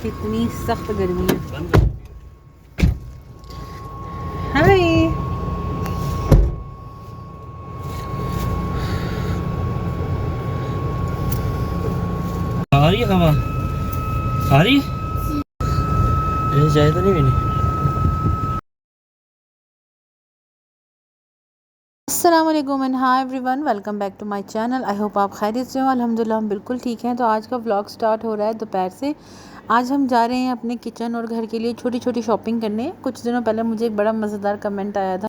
कितनी सख्त गर्मी है। हाय, आ रही है हवा, आ रही है चाय तो नहीं पीनी। अस्सलाम वालेकुम and hi everyone, welcome back to my channel. I hope आप खैरियत से हो। अल्हम्दुलिल्लाह हम बिल्कुल ठीक हैं। तो आज का व्लॉग स्टार्ट हो रहा है दोपहर से। आज हम जा रहे हैं अपने किचन और घर के लिए छोटी छोटी शॉपिंग करने। कुछ दिनों पहले मुझे एक बड़ा मज़ेदार कमेंट आया था।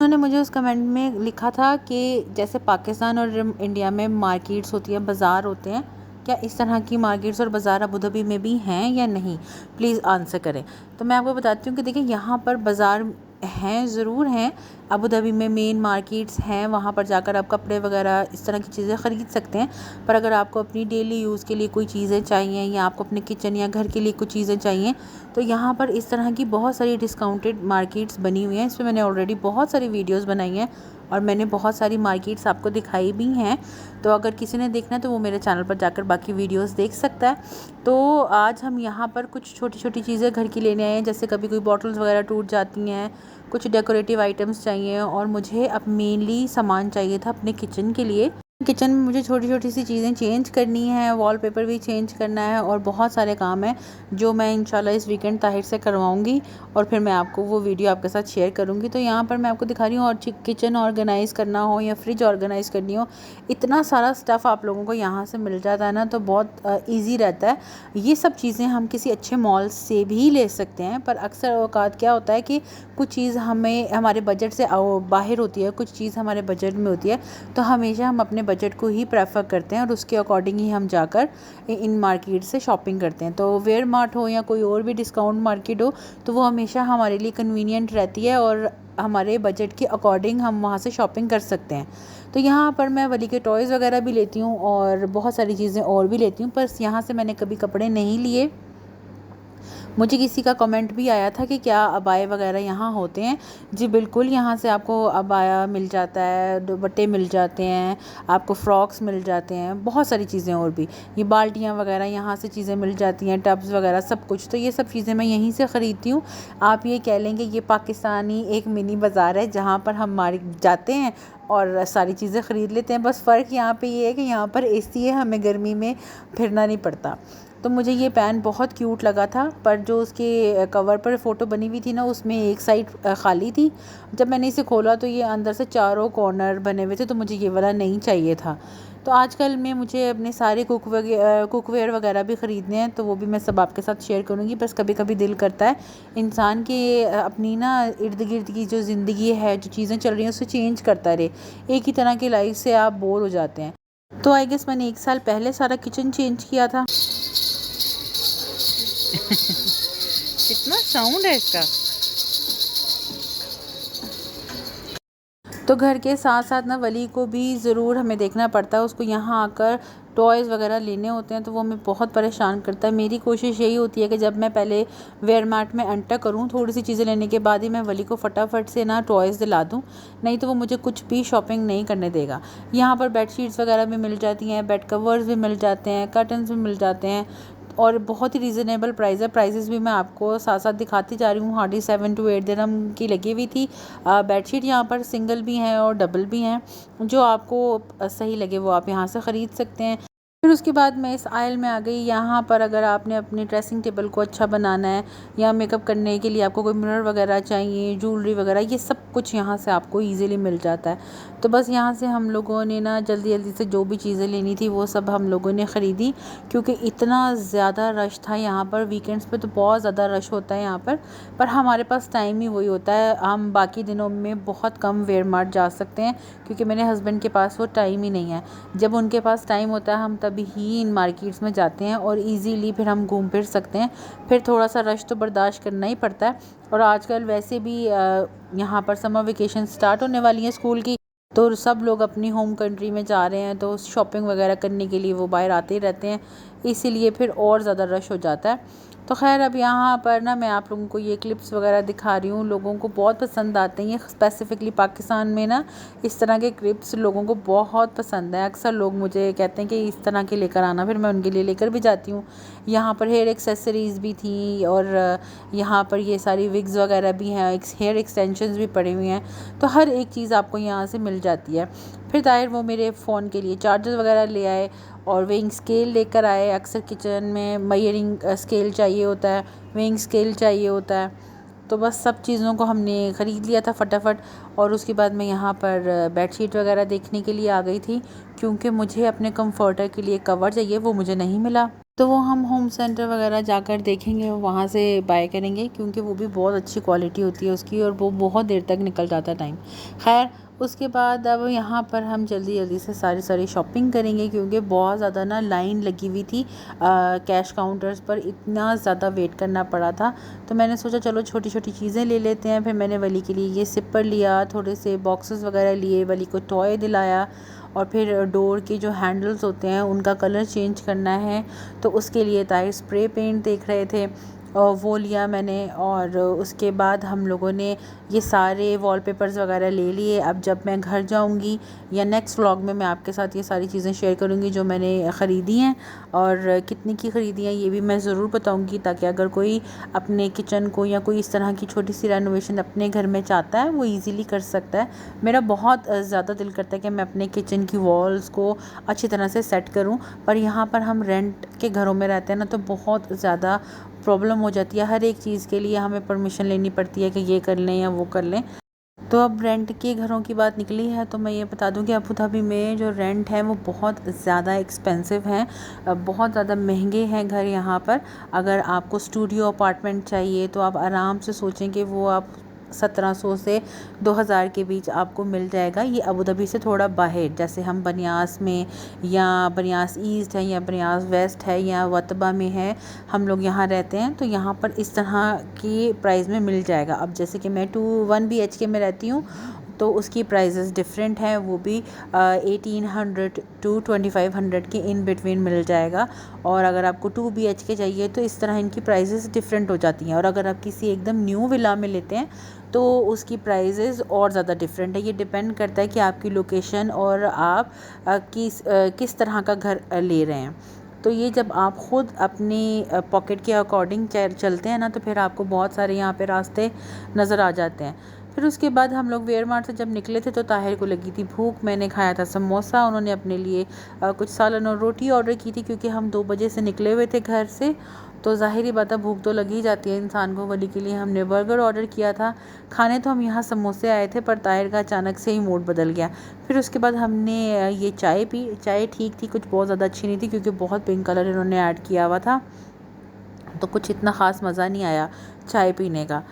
उन्होंने मुझे उस कमेंट में लिखा था कि जैसे पाकिस्तान और इंडिया में मार्केट्स होती है, बाज़ार होते हैं, क्या इस तरह की मार्केट्स और बाज़ार अबू धाबी में भी हैं या नहीं, प्लीज़ आंसर करें। तो मैं आपको बताती हूँ कि देखिए, यहाँ पर बाज़ार हैं, ज़रूर हैं। अबू धाबी में मेन मार्केट्स हैं, वहाँ पर जाकर आप कपड़े वगैरह इस तरह की चीज़ें ख़रीद सकते हैं। पर अगर आपको अपनी डेली यूज़ के लिए कोई चीज़ें चाहिए या आपको अपने किचन या घर के लिए कुछ चीज़ें चाहिए, तो यहाँ पर इस तरह की बहुत सारी डिस्काउंटेड मार्केट्स बनी हुई हैं। इसमें मैंने ऑलरेडी बहुत सारी वीडियोस बनाई हैं और मैंने बहुत सारी मार्केट्स आपको दिखाई भी हैं। तो अगर किसी ने देखना है तो वो मेरे चैनल पर जाकर बाकी वीडियोस देख सकता है। तो आज हम यहाँ पर कुछ छोटी छोटी चीज़ें घर की लेने आए हैं। जैसे कभी कोई बॉटल्स वगैरह टूट जाती हैं, कुछ डेकोरेटिव आइटम्स चाहिए, और मुझे अब मेनली सामान चाहिए था अपने किचन के लिए। किचन में मुझे छोटी छोटी सी चीज़ें चेंज करनी है, वॉलपेपर भी चेंज करना है, और बहुत सारे काम हैं जो मैं इंशाल्लाह इस वीकेंड ताहिर से करवाऊंगी, और फिर मैं आपको वो वीडियो आपके साथ शेयर करूंगी। तो यहाँ पर मैं आपको दिखा रही हूँ। और किचन ऑर्गेनाइज़ करना हो या फ्रिज ऑर्गेनाइज़ करनी हो, इतना सारा स्टफ़ आप लोगों को यहाँ से मिल जाता है ना, तो बहुत ईजी रहता है। ये सब चीज़ें हम किसी अच्छे मॉल से भी ले सकते हैं, पर अक्सर औकात क्या होता है कि कुछ चीज़ हमें हमारे बजट से बाहर होती है, कुछ चीज़ हमारे बजट में होती है। तो हमेशा हम अपने बजट को ही प्रेफर करते हैं और उसके अकॉर्डिंग ही हम जाकर इन मार्केट से शॉपिंग करते हैं। तो वेयर मार्ट हो या कोई और भी डिस्काउंट मार्केट हो, तो वो हमेशा हमारे लिए कन्वीनियंट रहती है और हमारे बजट के अकॉर्डिंग हम वहाँ से शॉपिंग कर सकते हैं। तो यहाँ पर मैं वली के टॉयज़ वगैरह भी लेती हूँ और बहुत सारी चीज़ें और भी लेती हूँ, पर यहाँ से मैंने कभी कपड़े नहीं लिए। मुझे किसी का कमेंट भी आया था कि क्या अबाए वगैरह यहाँ होते हैं। जी बिल्कुल, यहाँ से आपको अबाया मिल जाता है, दुपट्टे मिल जाते हैं, आपको फ़्रॉक्स मिल जाते हैं, बहुत सारी चीज़ें और भी। ये बाल्टियाँ वगैरह यहाँ से चीज़ें मिल जाती हैं, टब्स वगैरह सब कुछ। तो ये सब चीज़ें मैं यहीं से ख़रीदती हूँ। आप ये कह लें कि ये पाकिस्तानी एक मिनी बाज़ार है जहाँ पर हम जाते हैं और सारी चीज़ें ख़रीद लेते हैं। बस फ़र्क यहाँ पे ये है कि यहाँ पर एसी है, हमें गर्मी में फिरना नहीं पड़ता। तो मुझे ये पेन बहुत क्यूट लगा था, पर जो उसके कवर पर फ़ोटो बनी हुई थी ना, उसमें एक साइड खाली थी। जब मैंने इसे खोला तो ये अंदर से चारों कॉर्नर बने हुए थे, तो मुझे ये वाला नहीं चाहिए था। तो आजकल में मुझे अपने सारे कुकवेयर वगैरह भी ख़रीदने हैं, तो वो भी मैं सब आपके साथ शेयर करूँगी। बस कभी कभी दिल करता है इंसान के अपनी ना इर्द गिर्द की जो ज़िंदगी है, जो चीज़ें चल रही हैं, उससे चेंज करता रहे। एक ही तरह की लाइफ से आप बोर हो जाते हैं। तो आई गेस मैंने 1 साल पहले सारा किचन चेंज किया था। कितना साउंड है इसका। तो घर के साथ साथ ना वली को भी ज़रूर हमें देखना पड़ता है। उसको यहाँ आकर टॉयज़ वगैरह लेने होते हैं, तो वो हमें बहुत परेशान करता है। मेरी कोशिश यही होती है कि जब मैं पहले वेयर मार्ट में एंटर करूँ, थोड़ी सी चीज़ें लेने के बाद ही मैं वली को फटाफट से ना टॉयज़ दिला दूँ, नहीं तो वो मुझे कुछ भी शॉपिंग नहीं करने देगा। यहाँ पर बेडशीट्स वगैरह भी मिल जाती हैं, बेड कवर्स भी मिल जाते हैं, कर्टन्स भी मिल जाते हैं, और बहुत ही रीज़नेबल प्राइस है। प्राइसेस भी मैं आपको साथ साथ दिखाती जा रही हूँ। हार्डली 7 to 8 दिरहम की लगी हुई थी। बेडशीट यहाँ पर सिंगल भी हैं और डबल भी हैं, जो आपको सही लगे वो आप यहाँ से ख़रीद सकते हैं। फिर उसके बाद मैं इस आयल में आ गई। यहाँ पर अगर आपने अपने ड्रेसिंग टेबल को अच्छा बनाना है या मेकअप करने के लिए आपको कोई मिरर वगैरह चाहिए, ज्वेलरी वगैरह, ये सब कुछ यहाँ से आपको इजीली मिल जाता है। तो बस यहाँ से हम लोगों ने ना जल्दी जल्दी से जो भी चीज़ें लेनी थी वो सब हम लोगों ने ख़रीदी, क्योंकि इतना ज़्यादा रश था यहाँ पर। वीकेंड्स पे तो बहुत ज़्यादा रश होता है यहाँ पर हमारे पास टाइम ही वही होता है। हम बाकी दिनों में बहुत कम वेयर मार्ट जा सकते हैं, क्योंकि मेरे हस्बैंड के पास वो टाइम ही नहीं है। जब उनके पास टाइम होता है हम तभी ही इन मार्केट्स में जाते हैं और इजीली फिर हम घूम फिर सकते हैं। फिर थोड़ा सा रश तो बर्दाश्त करना ही पड़ता है। और आजकल वैसे भी यहाँ पर समर वेकेशन स्टार्ट होने वाली है स्कूल की, तो सब लोग अपनी होम कंट्री में जा रहे हैं, तो शॉपिंग वगैरह करने के लिए वो बाहर आते ही रहते हैं। इसीलिए फिर और ज़्यादा रश हो जाता है। तो खैर अब यहाँ पर ना मैं आप लोगों को ये क्लिप्स वगैरह दिखा रही हूँ, लोगों को बहुत पसंद आते हैं। ये स्पेसिफ़िकली पाकिस्तान में ना इस तरह के क्लिप्स लोगों को बहुत पसंद है। अक्सर लोग मुझे कहते हैं कि इस तरह के लेकर आना, फिर मैं उनके लिए लेकर भी जाती हूँ। यहाँ पर हेयर एक्सेसरीज़ भी थी और यहाँ पर ये सारी विग्स वगैरह भी हैं, हेयर एक्सटेंशंस भी पड़ी हुई हैं। तो हर एक चीज़ आपको यहाँ से मिल जाती है। फिर ताहिर वो मेरे फ़ोन के लिए चार्जर वगैरह ले आए और वेइंग स्केल लेकर आए। अक्सर किचन में मेजरिंग स्केल चाहिए होता है, वेइंग स्केल चाहिए होता है। तो बस सब चीज़ों को हमने ख़रीद लिया था फटाफट। और उसके बाद मैं यहाँ पर बेडशीट वगैरह देखने के लिए आ गई थी, क्योंकि मुझे अपने कंफर्टर के लिए कवर चाहिए, वो मुझे नहीं मिला। तो वो हम होम सेंटर वगैरह जाकर देखेंगे, वहाँ से बाय करेंगे, क्योंकि वो भी बहुत अच्छी क्वालिटी होती है उसकी और वो बहुत देर तक निकल जाता है टाइम। खैर उसके बाद अब यहाँ पर हम जल्दी जल्दी से सारी शॉपिंग करेंगे, क्योंकि बहुत ज़्यादा ना लाइन लगी हुई थी कैश काउंटर्स पर, इतना ज़्यादा वेट करना पड़ा था। तो मैंने सोचा चलो छोटी छोटी चीज़ें ले लेते हैं। फिर मैंने वली के लिए ये सिपर लिया, थोड़े से बॉक्सेस वगैरह लिए, वली को टॉय दिलाया। और फिर डोर के जो हैंडल्स होते हैं उनका कलर चेंज करना है, तो उसके लिए ताहिर स्प्रे पेंट देख रहे थे और वो लिया मैंने। और उसके बाद हम लोगों ने ये सारे वॉलपेपर्स वगैरह ले लिए। अब जब मैं घर जाऊंगी या नेक्स्ट व्लॉग में मैं आपके साथ ये सारी चीज़ें शेयर करूंगी जो मैंने ख़रीदी हैं और कितनी की ख़रीदी हैं, ये भी मैं ज़रूर बताऊंगी, ताकि अगर कोई अपने किचन को या कोई इस तरह की छोटी सी रेनोवेशन अपने घर में चाहता है वो ईज़िली कर सकता है। मेरा बहुत ज़्यादा दिल करता है कि मैं अपने किचन की वॉल्स को अच्छी तरह से सेट करूं, पर यहाँ पर हम रेंट के घरों में रहते हैं ना, तो बहुत ज़्यादा प्रॉब्लम हो जाती है। हर एक चीज़ के लिए हमें परमिशन लेनी पड़ती है कि ये कर लें या वो कर लें। तो अब रेंट के घरों की बात निकली है, तो मैं ये बता दूं कि अबू धाबी में जो रेंट है वो बहुत ज़्यादा एक्सपेंसिव हैं, बहुत ज़्यादा महंगे हैं घर यहाँ पर। अगर आपको स्टूडियो अपार्टमेंट चाहिए तो आप आराम से सोचें कि वो आप 1700 से 2000 के बीच आपको मिल जाएगा। ये अबू धाबी से थोड़ा बाहर, जैसे हम बनियास में या बनियास ईस्ट है या बनियास वेस्ट है या वतबा में है, हम लोग यहाँ रहते हैं, तो यहाँ पर इस तरह की प्राइस में मिल जाएगा। अब जैसे कि मैं 1 BHK में रहती हूँ, तो उसकी प्राइसेस डिफरेंट हैं, वो भी 1800 टू 2500 के इन बिटवीन मिल जाएगा। और अगर आपको 2 BHK चाहिए तो इस तरह इनकी प्राइसेस डिफरेंट हो जाती हैं। और अगर आप किसी एकदम न्यू विला में लेते हैं तो उसकी प्राइसेस और ज़्यादा डिफरेंट है। ये डिपेंड करता है कि आपकी लोकेशन और आप किस तरह का घर ले रहे हैं। तो ये जब आप ख़ुद अपनी पॉकेट के अकॉर्डिंग चलते हैं ना, तो फिर आपको बहुत सारे यहाँ पे रास्ते नज़र आ जाते हैं। फिर उसके बाद हम लोग वेयर मार्ट से जब निकले थे तो ताहिर को लगी थी भूख। मैंने खाया था समोसा, उन्होंने अपने लिए कुछ सालन और रोटी ऑर्डर की थी, क्योंकि हम 2 बजे से निकले हुए थे घर से, तो ज़ाहिरी बात है भूख तो लगी ही जाती है इंसान को। वली के लिए हमने बर्गर ऑर्डर किया था। खाने तो हम यहाँ समोसे आए थे, पर ताहिर का अचानक से ही मूड बदल गया। फिर उसके बाद हमने ये चाय पी। चाय ठीक थी, कुछ बहुत ज़्यादा अच्छी नहीं थी, क्योंकि बहुत पिंक कलर इन्होंने ऐड किया हुआ था, तो कुछ इतना ख़ास मज़ा नहीं आया चाय पीने का।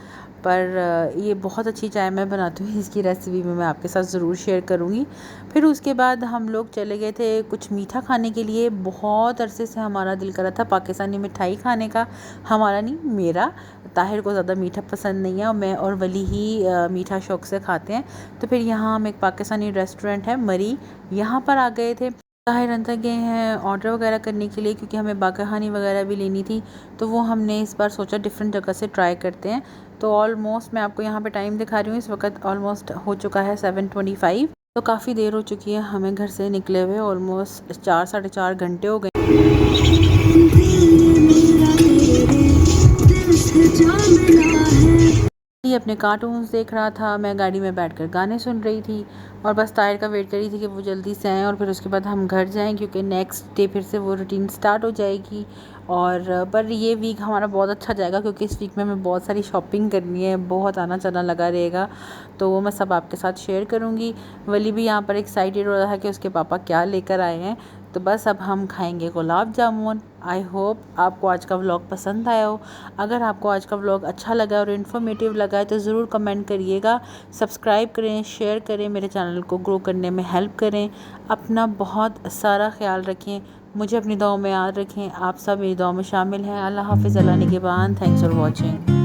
पर ये बहुत अच्छी चाय मैं बनाती हूँ, इसकी रेसिपी में मैं आपके साथ ज़रूर शेयर करूँगी। फिर उसके बाद हम लोग चले गए थे कुछ मीठा खाने के लिए। बहुत अरसे से हमारा दिल करा था पाकिस्तानी मिठाई खाने का, हमारा नहीं मेरा। ताहिर को ज़्यादा मीठा पसंद नहीं है और मैं और वली ही मीठा शौक़ से खाते हैं। तो फिर यहाँ हम एक पाकिस्तानी रेस्टोरेंट है मरी, यहाँ पर आ गए थे। ताहिर अंदर गए हैं ऑर्डर वगैरह करने के लिए, क्योंकि हमें बाक़रहानी वगैरह भी लेनी थी, तो वो हमने इस बार सोचा डिफरेंट जगह से ट्राई करते हैं। तो ऑलमोस्ट मैं आपको यहाँ पे टाइम दिखा रही हूँ, इस वक्त ऑलमोस्ट हो चुका है 7:25, तो काफ़ी देर हो चुकी है हमें घर से निकले हुए, ऑलमोस्ट 4 साढ़े 4 घंटे हो गए। ये अपने कार्टून्स देख रहा था, मैं गाड़ी में बैठकर गाने सुन रही थी और बस ताहिर का वेट कर रही थी कि वो जल्दी से आएँ और फिर उसके बाद हम घर जाएं, क्योंकि नेक्स्ट डे फिर से वो रूटीन स्टार्ट हो जाएगी। और पर ये वीक हमारा बहुत अच्छा जाएगा, क्योंकि इस वीक में हमें बहुत सारी शॉपिंग करनी है, बहुत आना जाना लगा रहेगा, तो वो मैं सब आपके साथ शेयर करूँगी। वली भी यहाँ पर एक्साइटेड हो रहा है कि उसके पापा क्या लेकर आए हैं। तो बस अब हम खाएंगे गुलाब जामुन। आई होप आपको आज का व्लॉग पसंद आया हो। अगर आपको आज का व्लॉग अच्छा लगा और इन्फॉर्मेटिव लगा है तो ज़रूर कमेंट करिएगा, सब्सक्राइब करें, शेयर करें, मेरे चैनल को ग्रो करने में हेल्प करें। अपना बहुत सारा ख्याल रखें, मुझे अपनी दुआओं में याद रखें। आप सब मेरी दुआ में शामिल हैं। अल्लाह हाफ़िज़, अल्लाह निगहबान। Thanks for watching.